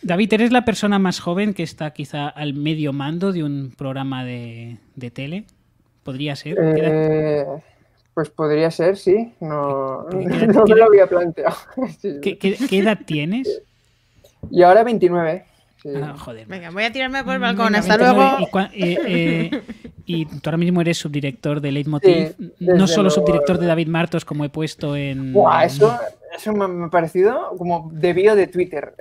David, ¿eres la persona más joven que está quizá al medio mando de un programa de tele? ¿Podría ser? Pues podría ser, sí. No, Porque no me lo había planteado. Sí. ¿Qué edad tienes? Y ahora 29. Sí. Ah, joder. Venga, voy a tirarme por el balcón. Venga, Hasta 29. luego. Y tú ahora mismo eres subdirector de Leitmotiv. Sí, No desde solo luego. subdirector de David Martos, como he puesto en... Buah, eso me ha parecido como de bio de Twitter.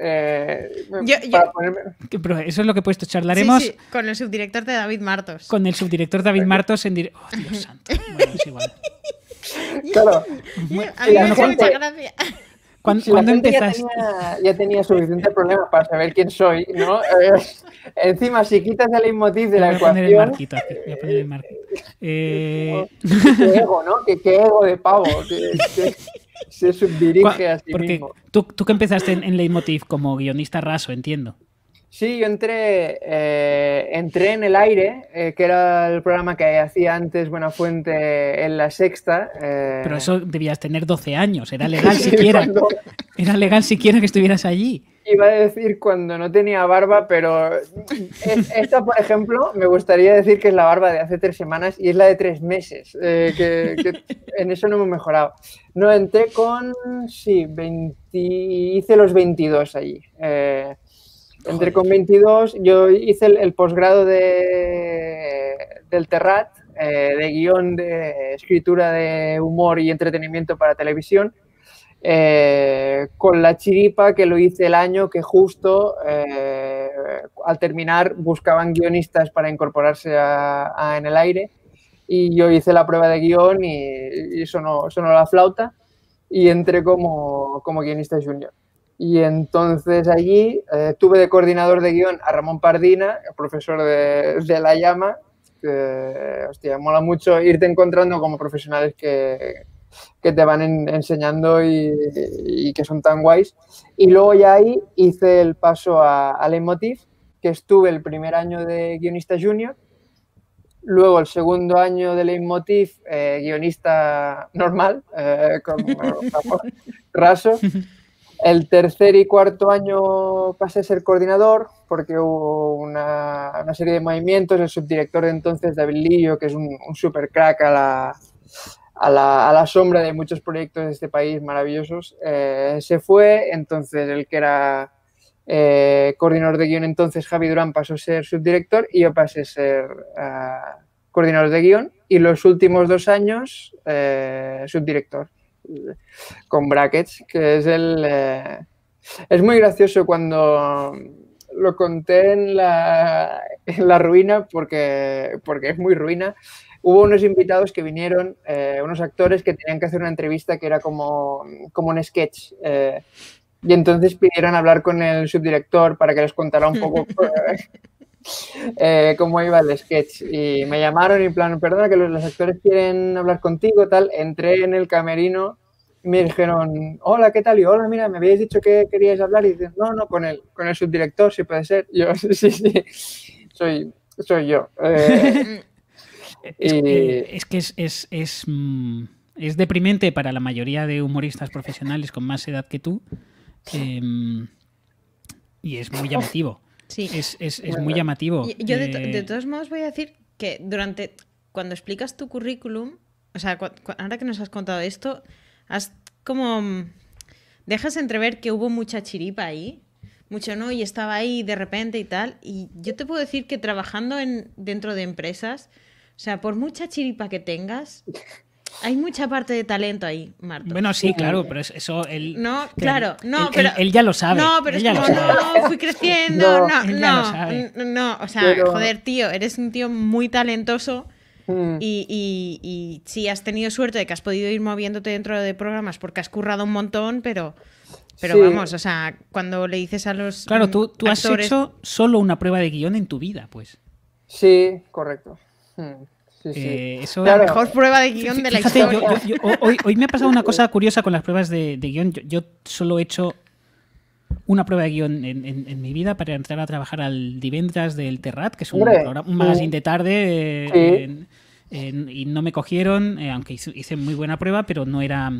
Para ponerme... Pero eso es lo que he puesto. Charlaremos Sí, con el subdirector de David Martos. con el subdirector David Martos en directo. ¡Oh, Dios santo! Bueno, es igual. Claro. A mí me hace mucha gracia. ¿Cuándo empezaste? Ya tenía suficiente problema para saber quién soy, ¿no? Encima, si quitas el leitmotiv de la ecuación... Voy a poner el marquito. Qué ego, ¿no? Qué ego de pavo. Que se subdirige a sí mismo. Porque tú que empezaste en Leitmotiv como guionista raso, entiendo. Sí, yo entré en El Aire, que era el programa que hacía antes Buenafuente en La Sexta. Pero eso debías tener 12 años, era legal siquiera. Era legal siquiera que estuvieras allí. Iba a decir cuando no tenía barba, pero esta, por ejemplo, me gustaría decir que es la barba de hace 3 semanas y es la de 3 meses. Que en eso no hemos mejorado. No, entré con, sí, hice los 22 allí. Entré con 22, yo hice el posgrado del Terrat, de guión, de escritura de humor y entretenimiento para televisión, con la chiripa que lo hice el año que justo al terminar buscaban guionistas para incorporarse en El Aire, y yo hice la prueba de guión y sonó la flauta y entré como guionista junior. Y entonces allí tuve de coordinador de guión a Ramón Pardina, el profesor de La Llama, que, hostia, mola mucho irte encontrando como profesionales que te van enseñando y que son tan guays. Y luego ya ahí hice el paso a Leitmotiv, que estuve el primer año de guionista junior, luego el segundo año de Leitmotiv, guionista normal, raso. El tercer y cuarto año pasé a ser coordinador porque hubo una serie de movimientos. El subdirector de entonces, David Lillo, que es un super crack a la sombra de muchos proyectos de este país maravillosos, se fue. Entonces el que era coordinador de guión entonces, Javi Durán, pasó a ser subdirector y yo pasé a ser coordinador de guión, y los últimos 2 años subdirector, con brackets, que es es muy gracioso cuando lo conté en la ruina, porque es muy ruina. Hubo unos invitados que vinieron, unos actores que tenían que hacer una entrevista que era como un sketch, y entonces pidieron hablar con el subdirector para que les contara un poco cómo iba el sketch, y me llamaron y en plan, perdona, que los actores quieren hablar contigo, tal. Entré en el camerino y me dijeron, hola, ¿qué tal? Y hola, mira, me habíais dicho que queríais hablar, y dicen, no, con el subdirector, si puede ser. Y yo, sí, soy yo. Es que es deprimente para la mayoría de humoristas profesionales con más edad que tú, y es muy llamativo. Sí. Es muy llamativo. Yo de todos modos voy a decir que cuando explicas tu currículum, o sea, ahora que nos has contado esto, dejas entrever que hubo mucha chiripa ahí, mucho no, y estaba ahí de repente y tal. Y yo te puedo decir que trabajando dentro de empresas, o sea, por mucha chiripa que tengas, hay mucha parte de talento ahí, Marta. Bueno, sí, claro, pero eso él... No, claro, no, pero... Él ya lo sabe. No, pero es como, no, fui creciendo, no, o sea, pero... joder, tío, eres un tío muy talentoso y sí, has tenido suerte de que has podido ir moviéndote dentro de programas porque has currado un montón, pero sí. Vamos, o sea, cuando le dices a los Claro, tú actores... has hecho solo una prueba de guión en tu vida, pues. Sí, correcto. Sí. Eso... La mejor prueba de guión de la historia. Hoy me ha pasado una cosa curiosa con las pruebas de guión. Yo solo he hecho una prueba de guión en mi vida para entrar a trabajar al Divendres del Terrat, que es un magazine de tarde, y no me cogieron, aunque hice muy buena prueba, pero no era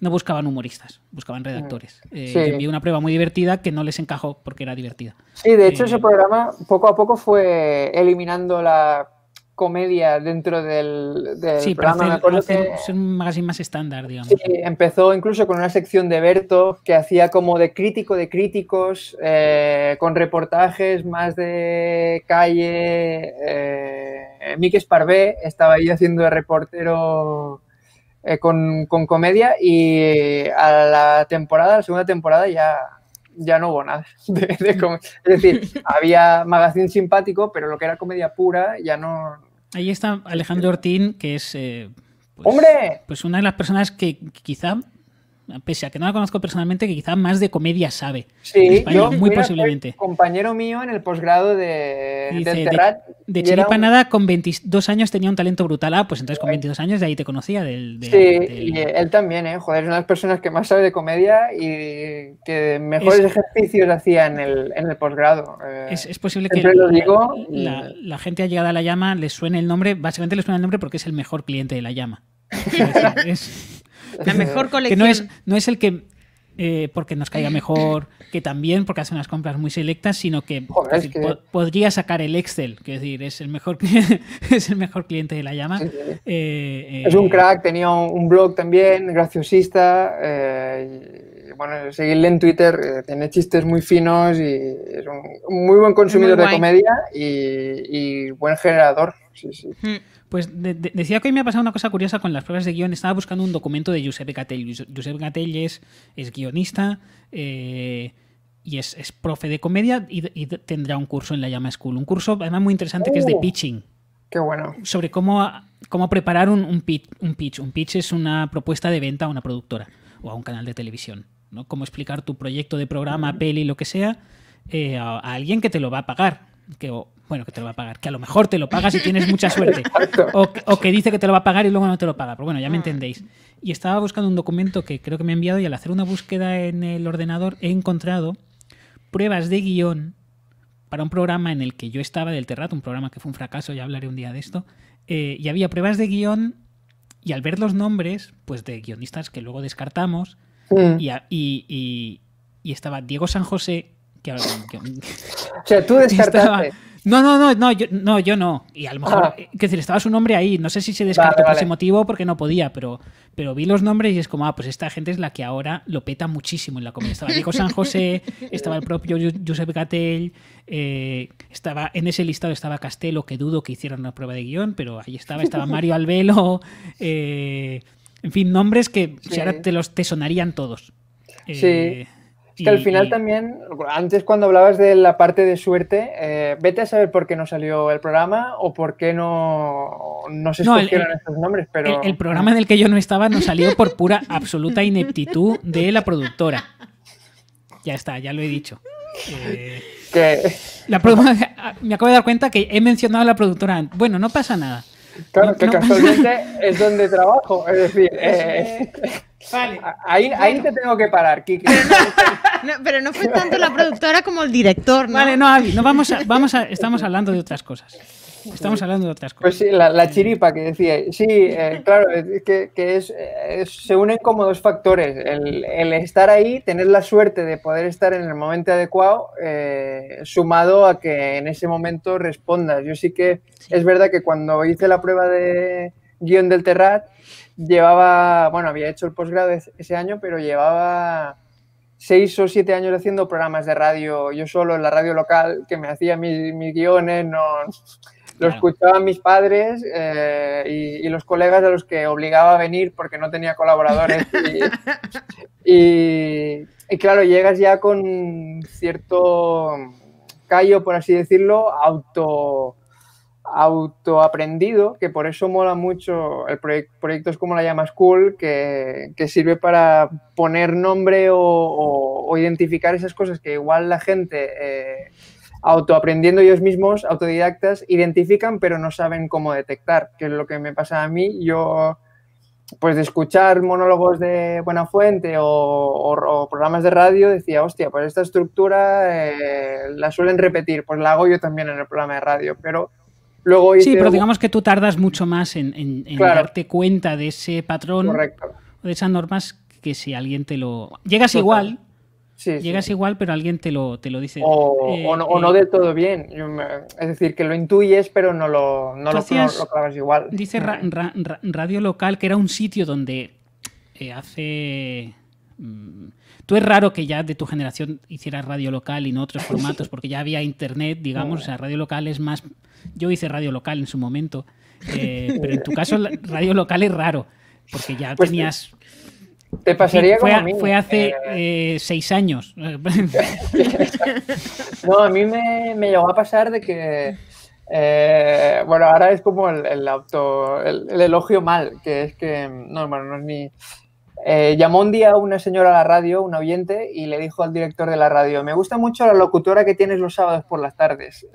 no buscaban humoristas, buscaban redactores. Yo envié una prueba muy divertida que no les encajó porque era divertida. Sí, de hecho ese programa poco a poco fue eliminando la comedia dentro del programa. Es un magazine más estándar, digamos. Sí, empezó incluso con una sección de Berto que hacía como de crítico de críticos, con reportajes más de calle. Miki Esparvé estaba ahí haciendo de reportero con comedia, y a la segunda temporada ya no hubo nada de comedia. Es decir, había magazine simpático, pero lo que era comedia pura ya no... Ahí está Alejandro Ortín, que es ¡hombre! Pues una de las personas que quizá, pese a que no la conozco personalmente, que quizá más de comedia sabe. Sí, España, muy posiblemente. Compañero mío en el posgrado del Terrat. De Chiripanada, con 22 años tenía un talento brutal. Pues entonces con 22 años de ahí te conocía. Y él también, joder, es una de las personas que más sabe de comedia y que mejores ejercicios hacía en el posgrado. Es posible que la gente allegada a La Llama les suene el nombre. Básicamente les suena el nombre porque es el mejor cliente de La Llama. Es la mejor colección. Que no es el que porque nos caiga mejor, que también porque hace unas compras muy selectas, sino que, podría sacar el Excel, que es decir, es el mejor cliente de La Llama. Sí. Es un crack, tenía un blog también, graciosista. Bueno, seguirle en Twitter, tiene chistes muy finos y es un muy buen consumidor de comedia y buen generador. Sí. Pues decía que hoy me ha pasado una cosa curiosa con las pruebas de guión. Estaba buscando un documento de Josep Gatell. Josep Gatell es guionista y es profe de comedia y tendrá un curso en La Llama School. Un curso además muy interesante que es de pitching. ¡Qué bueno! Sobre cómo preparar un pitch. Un pitch es una propuesta de venta a una productora o a un canal de televisión, ¿no? Cómo explicar tu proyecto de programa, peli, lo que sea, a alguien que te lo va a pagar. Que te lo va a pagar, que a lo mejor te lo paga si tienes mucha suerte, o que dice que te lo va a pagar y luego no te lo paga, pero bueno, ya me entendéis. Y estaba buscando un documento que creo que me ha enviado, y al hacer una búsqueda en el ordenador he encontrado pruebas de guión para un programa en el que yo estaba, del Terrat, un programa que fue un fracaso, ya hablaré un día de esto, y había pruebas de guión, y al ver los nombres pues de guionistas que luego descartamos, y estaba Diego San José, o sea, tú descartaste. Yo no. Y a lo mejor, es decir, estaba su nombre ahí. No sé si se descartó por ese motivo porque no podía, pero vi los nombres y es como, pues esta gente es la que ahora lo peta muchísimo en la comedia. Estaba Diego San José, estaba el propio Josep Gatell, estaba en ese listado estaba Castelo, que dudo que hicieran una prueba de guión, pero ahí estaba Mario Albelo, en fin, nombres que si ahora te sonarían todos. Sí. Es que al final también, antes cuando hablabas de la parte de suerte, vete a saber por qué no salió el programa o por qué no se escogieron estos nombres. Pero el programa en el que yo no estaba no salió por pura absoluta ineptitud de la productora. Ya está, ya lo he dicho. Me acabo de dar cuenta que he mencionado a la productora. Bueno, no pasa nada. Claro, que casualmente es donde trabajo. Es decir, vale. Ahí te tengo que parar, Kiki. Pero no fue tanto la productora como el director, ¿no? Vale, no, Avi, estamos hablando de otras cosas. Pues sí, la chiripa que decía. Sí, claro, que se unen como dos factores. El estar ahí, tener la suerte de poder estar en el momento adecuado, sumado a que en ese momento respondas. Yo sí que es verdad que cuando hice la prueba de guión del Terrat, había hecho el posgrado ese año, pero llevaba 6 o 7 años haciendo programas de radio, yo solo en la radio local, que me hacía mis guiones, lo escuchaban mis padres y los colegas a los que obligaba a venir porque no tenía colaboradores. Y claro, llegas ya con cierto callo, por así decirlo, autoaprendido, que por eso mola mucho proyectos como La Llama School, que sirve para poner nombre o identificar esas cosas que igual la gente... autoaprendiendo ellos mismos, autodidactas, identifican pero no saben cómo detectar, que es lo que me pasa a mí. Yo, pues de escuchar monólogos de Buenafuente o programas de radio, decía, hostia, pues esta estructura la suelen repetir, pues la hago yo también en el programa de radio, pero luego... Sí, pero digamos que tú tardas mucho más en claro, darte cuenta de ese patrón. Correcto. O de esas normas que si alguien te lo... Llegas igual, igual, pero alguien te lo dice. O no del todo bien. Es decir, que lo intuyes, pero no lo clavas igual. Dice Radio Local, que era un sitio donde hace... Tú es raro que ya de tu generación hicieras Radio Local y no otros formatos, porque ya había internet, digamos. O sea, Radio Local es más... Yo hice Radio Local en su momento, pero en tu caso Radio Local es raro, porque ya pues tenías... Te pasaría como a mí. Fue hace 6 años. No, a mí me llegó a pasar de que... bueno, ahora es como el elogio mal, que es que... No, bueno, no es ni... llamó un día una señora a la radio, un oyente, y le dijo al director de la radio: me gusta mucho la locutora que tienes los sábados por las tardes.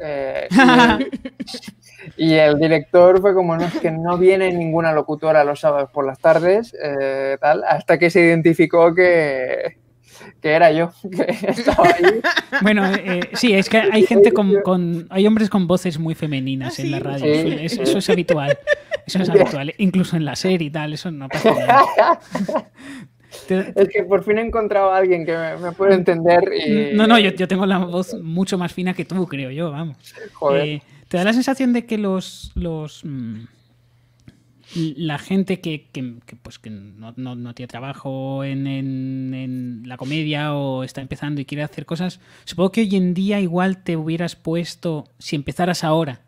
Y el director fue como: no, es que no viene ninguna locutora los sábados por las tardes, tal, hasta que se identificó que era yo, que estaba ahí. Bueno, sí, es que hay gente hay hombres con voces muy femeninas en la radio. Sí. Eso es habitual. Eso es habitual. Incluso en la serie y tal, eso no pasa nada. Es que por fin he encontrado a alguien que me puede entender. No, yo tengo la voz mucho más fina que tú, creo yo, vamos. Joder. ¿Te da la sensación de que la gente que no tiene trabajo en la comedia o está empezando y quiere hacer cosas, supongo que hoy en día igual te hubieras puesto, si empezaras ahora,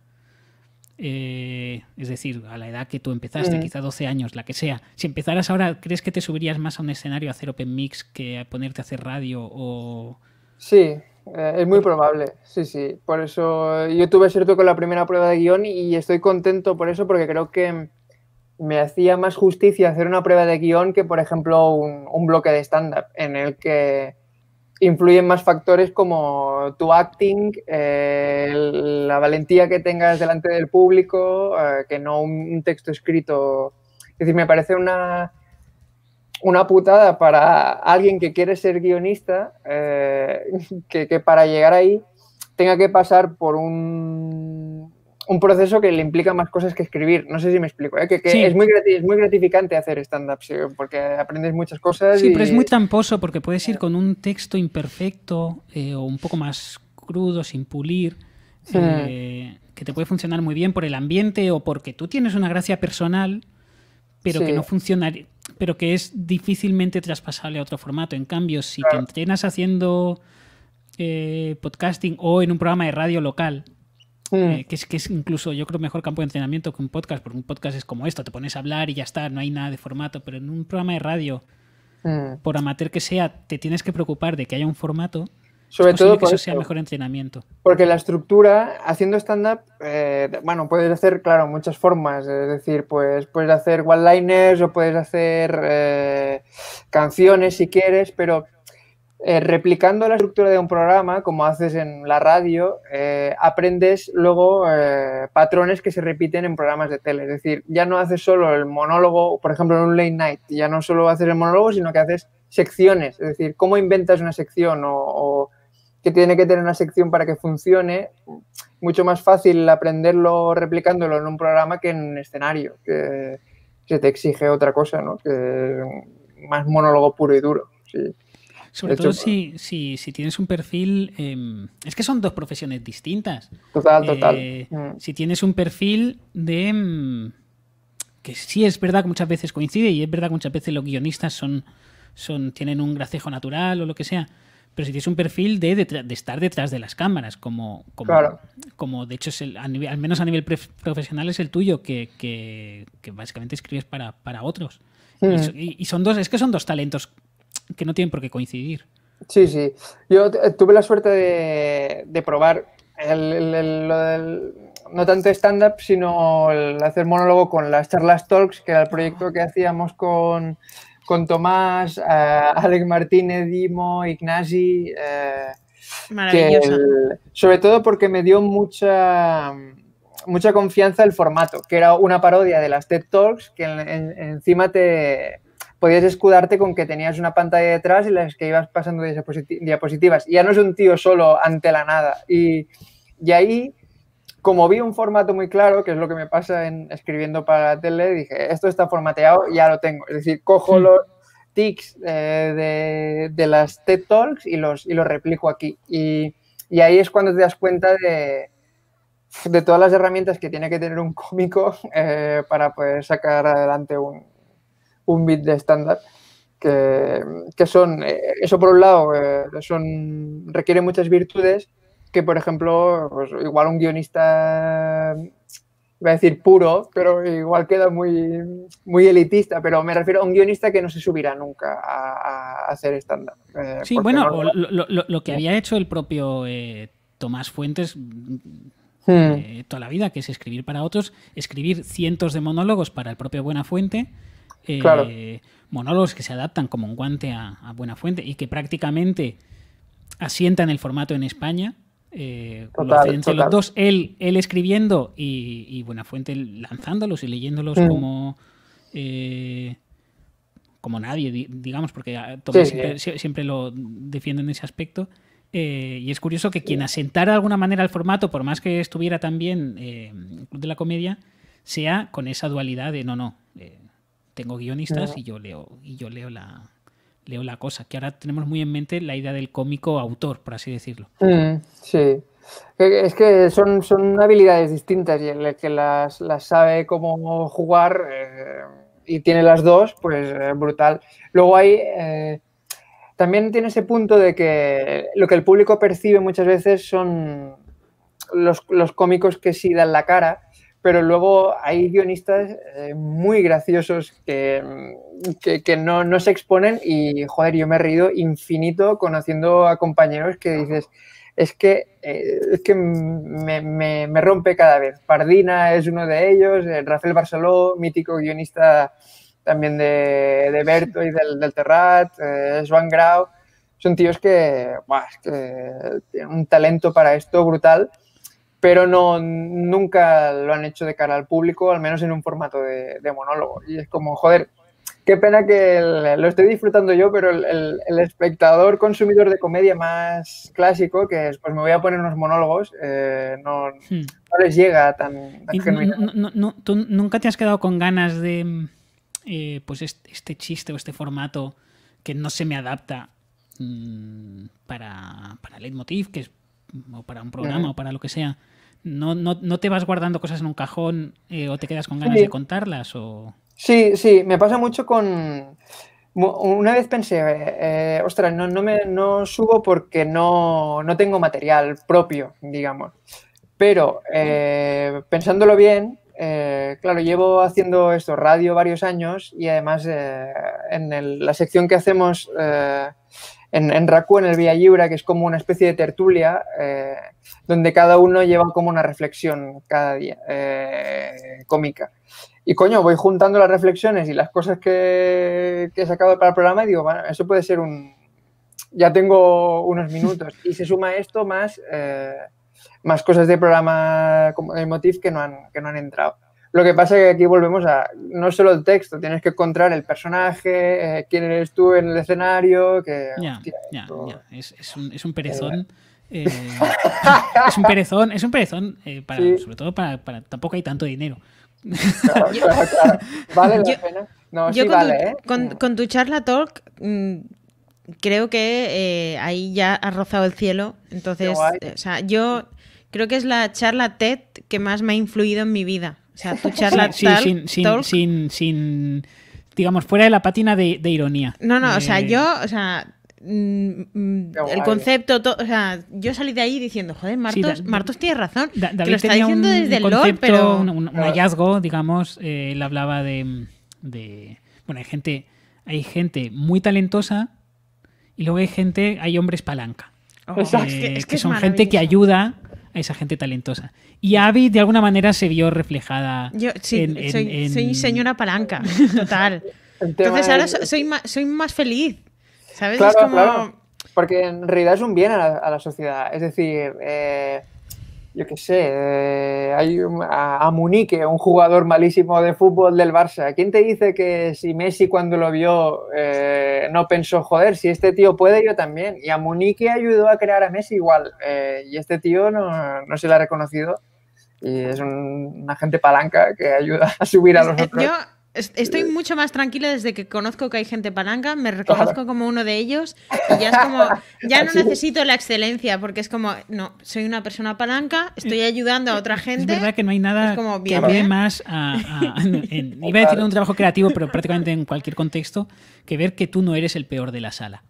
es decir, a la edad que tú empezaste, quizá 12 años, la que sea, si empezaras ahora, ¿crees que te subirías más a un escenario a hacer open mix que a ponerte a hacer radio? O... Sí, es muy probable, sí. Por eso yo tuve suerte con la primera prueba de guión y estoy contento por eso, porque creo que me hacía más justicia hacer una prueba de guión que, por ejemplo, un bloque de stand-up en el que influyen más factores como tu acting, la valentía que tengas delante del público, que no un texto escrito. Es decir, me parece una putada para alguien que quiere ser guionista, que para llegar ahí tenga que pasar por un proceso que le implica más cosas que escribir. No sé si me explico, ¿eh? Que sí. Es muy gratificante hacer stand-up, sí, porque aprendes muchas cosas. Sí, pero es muy tramposo porque puedes ir con un texto imperfecto o un poco más crudo, sin pulir, que te puede funcionar muy bien por el ambiente o porque tú tienes una gracia personal, pero que no funciona, pero que es difícilmente traspasable a otro formato. En cambio, si te entrenas haciendo podcasting o en un programa de radio local, que es incluso, yo creo, mejor campo de entrenamiento que un podcast, porque un podcast es como esto, te pones a hablar y ya está, no hay nada de formato, pero en un programa de radio, por amateur que sea, te tienes que preocupar de que haya un formato, sobre todo que eso sea mejor entrenamiento. Porque la estructura, haciendo stand-up, bueno, puedes hacer, claro, muchas formas, es decir, pues puedes hacer one-liners o puedes hacer canciones si quieres, pero replicando la estructura de un programa, como haces en la radio, aprendes luego patrones que se repiten en programas de tele. Es decir, ya no haces solo el monólogo, por ejemplo, en un late night, ya no solo haces el monólogo, sino que haces secciones. Es decir, cómo inventas una sección o que tiene que tener una sección para que funcione. Mucho más fácil aprenderlo replicándolo en un programa que en un escenario, que se te exige otra cosa, ¿no? Que más monólogo puro y duro, sí. Sobre todo si tienes un perfil... es que son dos profesiones distintas. Total. Si tienes un perfil de... que sí es verdad que muchas veces coincide y es verdad que muchas veces los guionistas tienen un gracejo natural o lo que sea, pero si tienes un perfil de estar detrás de las cámaras, como de hecho es al menos a nivel profesional es el tuyo, que básicamente escribes para otros. Y son dos talentos que no tienen por qué coincidir. Sí. Yo tuve la suerte de probar no tanto stand-up, sino el hacer monólogo con las Charlas Talks, que era el proyecto que hacíamos con Tomás, Alex Martínez, Dimo, Ignasi. Maravilloso. Sobre todo porque me dio mucha confianza el formato, que era una parodia de las TED Talks, que encima podías escudarte con que tenías una pantalla detrás y las que ibas pasando diapositivas. Y ya no es un tío solo ante la nada. Y ahí, como vi un formato muy claro, que es lo que me pasa escribiendo para la tele, dije, esto está formateado, ya lo tengo. Es decir, cojo tics de las TED Talks y los replico aquí. Y ahí es cuando te das cuenta de todas las herramientas que tiene que tener un cómico para poder sacar adelante un bit de estándar. Que son, eso por un lado, requiere muchas virtudes que, por ejemplo, pues igual un guionista, iba a decir puro, pero igual queda muy elitista, pero me refiero a un guionista que no se subirá nunca a hacer estándar. Sí, bueno, lo que había hecho el propio Tomás Fuentes toda la vida, que es escribir para otros, escribir cientos de monólogos para el propio Buenafuente. Claro. Monólogos que se adaptan como un guante a Buenafuente y que prácticamente asientan el formato en España. Entre los dos, él escribiendo y Buenafuente lanzándolos y leyéndolos como nadie, digamos, porque Tomás siempre lo defiende en ese aspecto. Y es curioso que quien asentara de alguna manera el formato, por más que estuviera también el Club de la Comedia, sea con esa dualidad de tengo guionistas y yo leo la cosa, que ahora tenemos muy en mente la idea del cómico autor, por así decirlo. Sí, es que son habilidades distintas y el que las sabe cómo jugar y tiene las dos, pues brutal. Luego hay también tiene ese punto de que lo que el público percibe muchas veces son los cómicos que sí dan la cara, pero luego hay guionistas muy graciosos que no se exponen y, joder, yo me he reído infinito conociendo a compañeros que dices, es que me rompe cada vez. Pardina es uno de ellos, Rafael Barceló, mítico guionista también de Berto y del Terrat, Joan Grau, son tíos que tienen un talento para esto brutal, pero nunca lo han hecho de cara al público, al menos en un formato de monólogo. Y es como, joder, qué pena que lo estoy disfrutando yo, pero el espectador consumidor de comedia más clásico, que es, pues me voy a poner unos monólogos, no les llega tan genuino. ¿Tú nunca te has quedado con ganas de pues este chiste o este formato que no se me adapta para Leitmotiv, que es o para un programa o para lo que sea? ¿No te vas guardando cosas en un cajón o te quedas con ganas de contarlas? Sí, me pasa mucho con... Una vez pensé, ostras, no subo porque no tengo material propio, digamos. Pero pensándolo bien, claro, llevo haciendo esto, radio, varios años y además en la sección que hacemos en RACU, en el Via Lliure, que es como una especie de tertulia donde cada uno lleva como una reflexión cada día cómica. Y coño, voy juntando las reflexiones y las cosas que he sacado para el programa y digo, bueno, eso puede ser ya tengo unos minutos. Y se suma esto más cosas de programa como Leitmotiv que no han entrado. Lo que pasa es que aquí volvemos a no solo el texto, tienes que encontrar el personaje, quién eres tú en el escenario. Es un perezón. Es un perezón sobre todo para tampoco hay tanto dinero. Claro. Vale la pena. No, yo sí con vale, con tu charla talk creo que ahí ya has rozado el cielo. Entonces, o sea, yo creo que es la charla TED que más me ha influido en mi vida. O sea, tu charla talk sin digamos, fuera de la pátina de ironía. No, o sea, el concepto, o sea, yo salí de ahí diciendo, joder, Martos tiene razón. David que lo está diciendo desde el LOL, pero un hallazgo, digamos, él hablaba de bueno, hay gente muy talentosa y luego hay hombres palanca. Que son gente que ayuda a esa gente talentosa. Y Abby de alguna manera se vio reflejada. Yo soy señora palanca, total. Entonces ahora soy más feliz. ¿Sabes? Claro, es como... claro. Porque en realidad es un bien a la sociedad. Es decir, yo qué sé, hay a Munique, un jugador malísimo de fútbol del Barça. ¿Quién te dice que si Messi cuando lo vio no pensó, joder, si este tío puede, yo también? Y a Munique ayudó a crear a Messi igual. Y este tío no se le ha reconocido. Y es una gente palanca que ayuda a subir a los otros. estoy mucho más tranquila desde que conozco que hay gente palanca, me reconozco como uno de ellos y ya es como, ya no necesito la excelencia porque es como, no, soy una persona palanca, estoy ayudando a otra gente. Es verdad que no hay nada que ayude más iba a decir un trabajo creativo, pero prácticamente en cualquier contexto, que ver que tú no eres el peor de la sala.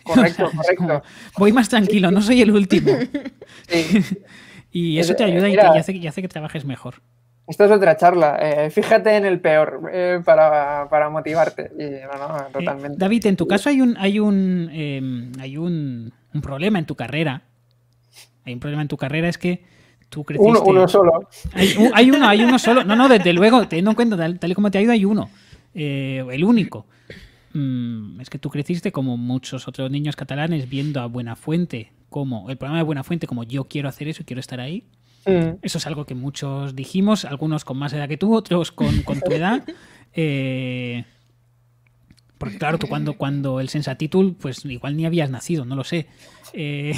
Correcto, o sea, correcto. Como, voy más tranquilo, no soy el último. Sí. Y eso te ayuda y hace que trabajes mejor. Esta es otra charla. Fíjate en el peor para motivarte. Y, no, totalmente. David, en tu caso hay un problema en tu carrera. Hay un problema en tu carrera, es que tú creciste... Uno solo. Hay uno solo. No, desde luego, teniendo en cuenta tal y como te ha ido, hay uno. El único. Es que tú creciste como muchos otros niños catalanes viendo a Buenafuente como el programa de Buenafuente como yo quiero hacer eso y quiero estar ahí. Eso es algo que muchos dijimos, algunos con más edad que tú, otros con tu edad. Porque claro, tú cuando el Sensatitul, pues igual ni habías nacido, no lo sé. Yo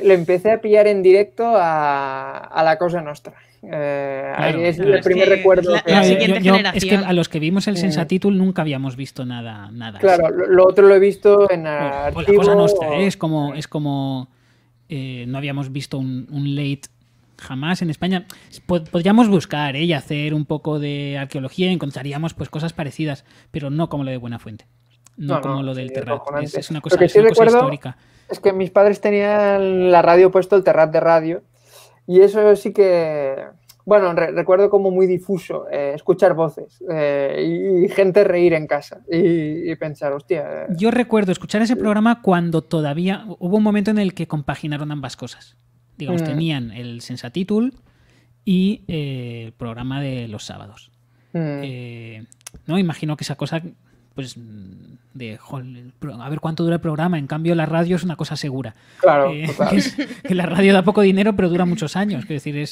le empecé a pillar en directo a la Cosa Nostra. Claro, es el primer recuerdo. La siguiente generación. Es que a los que vimos el Sensatitul nunca habíamos visto nada. Claro, lo otro lo he visto en archivo. La Cosa Nostra, es como no habíamos visto un late jamás en España. Podríamos buscar y hacer un poco de arqueología y encontraríamos pues cosas parecidas, pero no como lo de Buenafuente. No como lo del Terrat. Es una cosa, histórica. Es que mis padres tenían la radio puesto, el Terrat de radio, y eso sí que... Bueno, recuerdo como muy difuso escuchar voces y gente reír en casa y pensar, hostia... Yo recuerdo escuchar ese programa cuando todavía hubo un momento en el que compaginaron ambas cosas. Digamos, tenían el Sensatitul y el programa de los sábados. No, imagino que esa cosa, pues, a ver cuánto dura el programa. En cambio, la radio es una cosa segura. Claro, que la radio da poco dinero, pero dura muchos años. Es decir,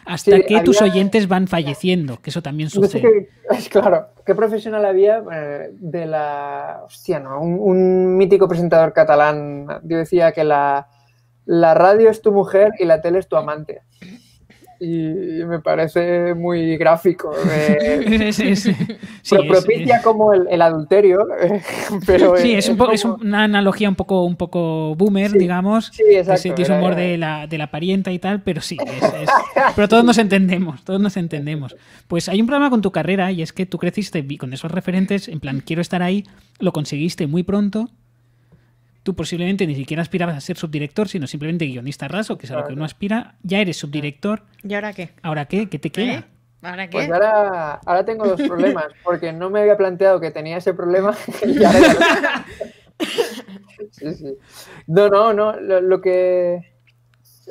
hasta que tus oyentes van falleciendo, que eso también sucede. Claro, ¿qué profesional había de la... Hostia, no, un mítico presentador catalán. Yo decía que la radio es tu mujer y la tele es tu amante. Y me parece muy gráfico. Propicia como el adulterio, pero... Sí, es una analogía un poco boomer, digamos. Sí, exacto. Ese humor de la parienta y tal, pero sí. Pero todos nos entendemos. Pues hay un problema con tu carrera y es que tú creciste con esos referentes, en plan, quiero estar ahí, lo conseguiste muy pronto. Tú posiblemente ni siquiera aspirabas a ser subdirector, sino simplemente guionista raso, que es a lo que uno aspira. Ya eres subdirector. ¿Y ahora qué? ¿Ahora qué? ¿Qué te queda? ¿Ahora qué? Pues ahora tengo dos problemas, porque no me había planteado que tenía ese problema. Y ahora sí. No. Lo que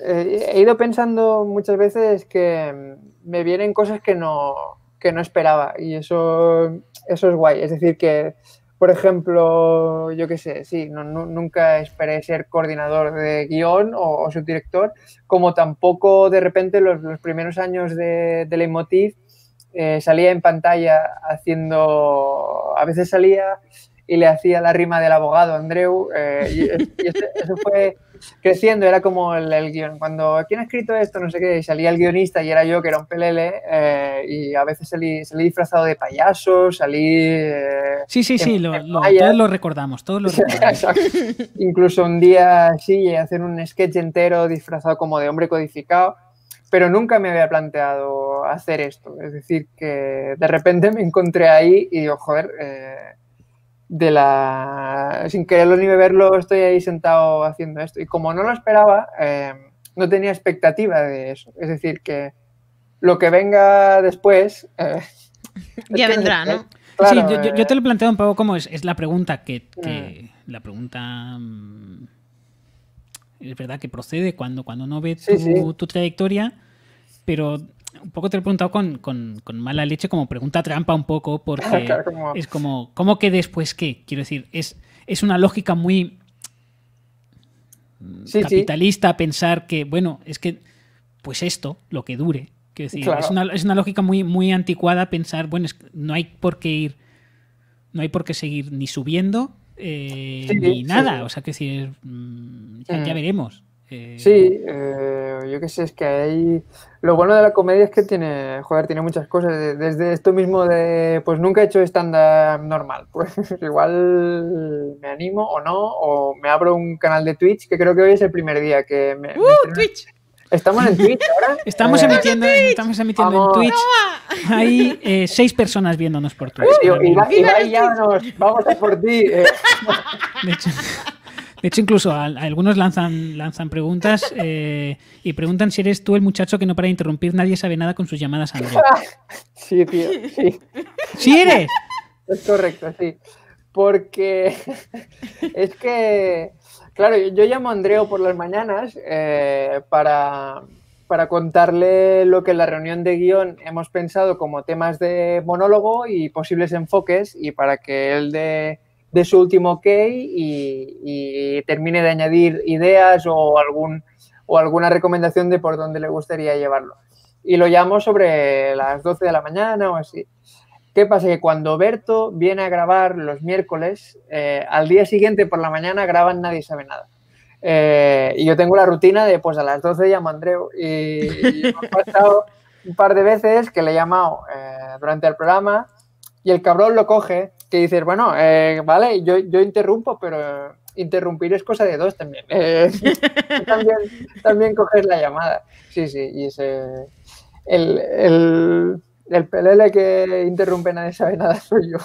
he ido pensando muchas veces es que me vienen cosas que no esperaba. Y eso es guay. Es decir, que... Por ejemplo, yo qué sé, sí, nunca esperé ser coordinador de guión o subdirector, como tampoco de repente los primeros años de Leitmotiv salía en pantalla haciendo, a veces salía y le hacía la rima del abogado Andreu y eso fue creciendo, era como el guión. Cuando, ¿quién ha escrito esto? No sé qué, y salía el guionista y era yo, que era un pelele, y a veces salí disfrazado de payaso, salí... Sí, todos lo recordamos, Exacto. Incluso un día sí, hacer un sketch entero disfrazado como de hombre codificado, pero nunca me había planteado hacer esto. Es decir, que de repente me encontré ahí y digo, joder... sin quererlo ni beberlo, estoy ahí sentado haciendo esto. Y como no lo esperaba, no tenía expectativa de eso. Es decir, que lo que venga después... ya vendrá, ¿no? Claro, sí, yo te lo he planteado un poco como es la pregunta la pregunta... Es verdad que procede cuando uno ve tu trayectoria, pero... Un poco te lo he preguntado con mala leche, como pregunta trampa un poco, porque es como, ¿cómo que después qué? Quiero decir, es una lógica muy capitalista pensar que, bueno, es que, pues esto, lo que dure. Quiero decir, claro. es una lógica muy, muy anticuada pensar, bueno, no hay por qué seguir ni subiendo ni nada. O sea, que decir, ya veremos. Sí, yo qué sé, es que hay... Lo bueno de la comedia es que tiene muchas cosas. Desde esto mismo de, pues nunca he hecho stand-up normal. Pues igual me animo o no, o me abro un canal de Twitch, que creo que hoy es el primer día que me Twitch. ¿Estamos en Twitch ahora? Estamos emitiendo en Twitch. Hay 6 personas viéndonos por Twitch. Ibai, vamos a por ti. De hecho, incluso algunos lanzan preguntas y preguntan si eres tú el muchacho que no para de interrumpir, nadie sabe nada con sus llamadas a Andreu. Sí, tío, sí. ¿Sí eres? Es correcto, sí. Porque es que, claro, yo llamo a Andreu por las mañanas para contarle lo que en la reunión de guión hemos pensado como temas de monólogo y posibles enfoques, y para que él dé su último ok y termine de añadir ideas o alguna recomendación de por dónde le gustaría llevarlo. Y lo llamo sobre las 12 de la mañana o así. ¿Qué pasa? Que cuando Berto viene a grabar los miércoles, al día siguiente por la mañana graban Nadie Sabe Nada. Y yo tengo la rutina de, pues a las 12 llamo a Andreu. Y me ha pasado un par de veces que le he llamado durante el programa y el cabrón lo coge, que dices, bueno, vale, yo interrumpo, pero interrumpir es cosa de dos también. También coges la llamada. Sí, y ese... El pelele que interrumpe Nadie Sabe Nada soy yo.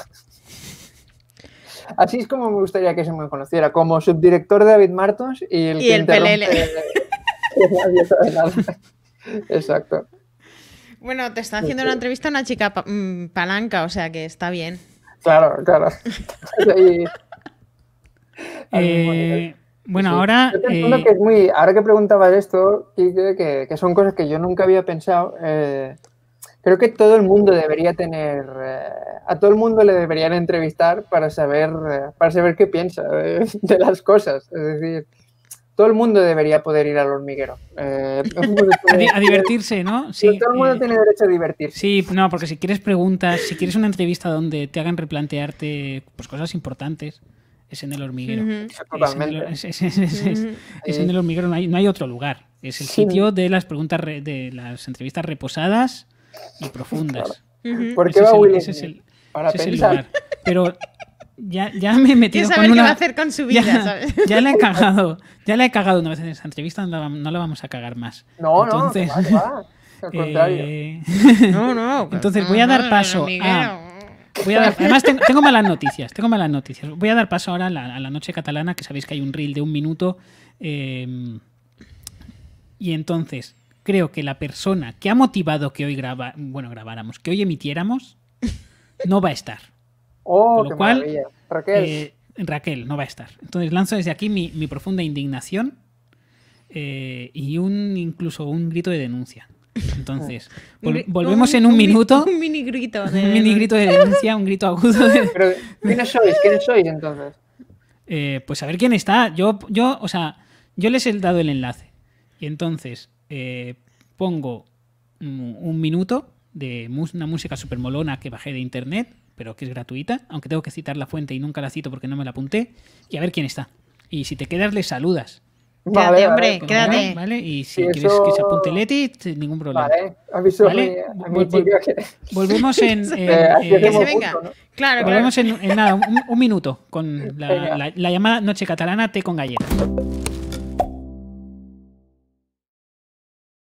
Así es como me gustaría que se me conociera, como subdirector de David Martos y el pelele. Nadie Sabe Nada. Exacto. Bueno, te está haciendo una entrevista una chica palanca, o sea que está bien. Claro. Bueno, sí. ahora... Yo entiendo que es muy... Ahora que preguntabas esto, que son cosas que yo nunca había pensado, creo que todo el mundo debería tener... a todo el mundo le deberían entrevistar para saber qué piensa de las cosas. Es decir, todo el mundo debería poder ir al hormiguero. A divertirse, ¿no? Sí, todo el mundo tiene derecho a divertirse. Sí, no, porque si quieres preguntas, si quieres una entrevista donde te hagan replantearte pues, cosas importantes, es en el hormiguero. Es en el hormiguero, no hay otro lugar. Es el sitio de las preguntas, de las entrevistas reposadas y profundas. ¿Por qué va Willy? Ese es el lugar. Pero ya me he metido con qué va a hacer con su vida, ¿sabes? Ya la he cagado una vez en esa entrevista, no la vamos a cagar más. Entonces, no, al contrario. No. Entonces voy a dar paso además tengo malas noticias. Voy a dar paso ahora a la noche catalana, que sabéis que hay un reel de 1 minuto. Y entonces creo que la persona que ha motivado que hoy grabáramos, que hoy emitiéramos, no va a estar. Con lo qué cual, maravilla. Raquel no va a estar. Entonces lanzo desde aquí mi profunda indignación y incluso un grito de denuncia. Entonces, volvemos en 1 minuto. Un mini grito de denuncia, un grito agudo. Pero, ¿quiénes sois entonces? Pues a ver quién está. Yo les he dado el enlace. Y entonces pongo 1 minuto de una música súper molona que bajé de internet, pero que es gratuita, aunque tengo que citar la fuente y nunca la cito porque no me la apunté. Y a ver quién está. Y si te quedas, le saludas. Quédate, hombre, quédate. ¿Vale? Y si quieres que se apunte Leti, sin ningún problema. Vale, aviso ¿vale? a mi chica que... Volvemos que se venga. Punto, ¿no? Claro. Volvemos en nada, un minuto con la llamada Noche Catalana Té con Galletas.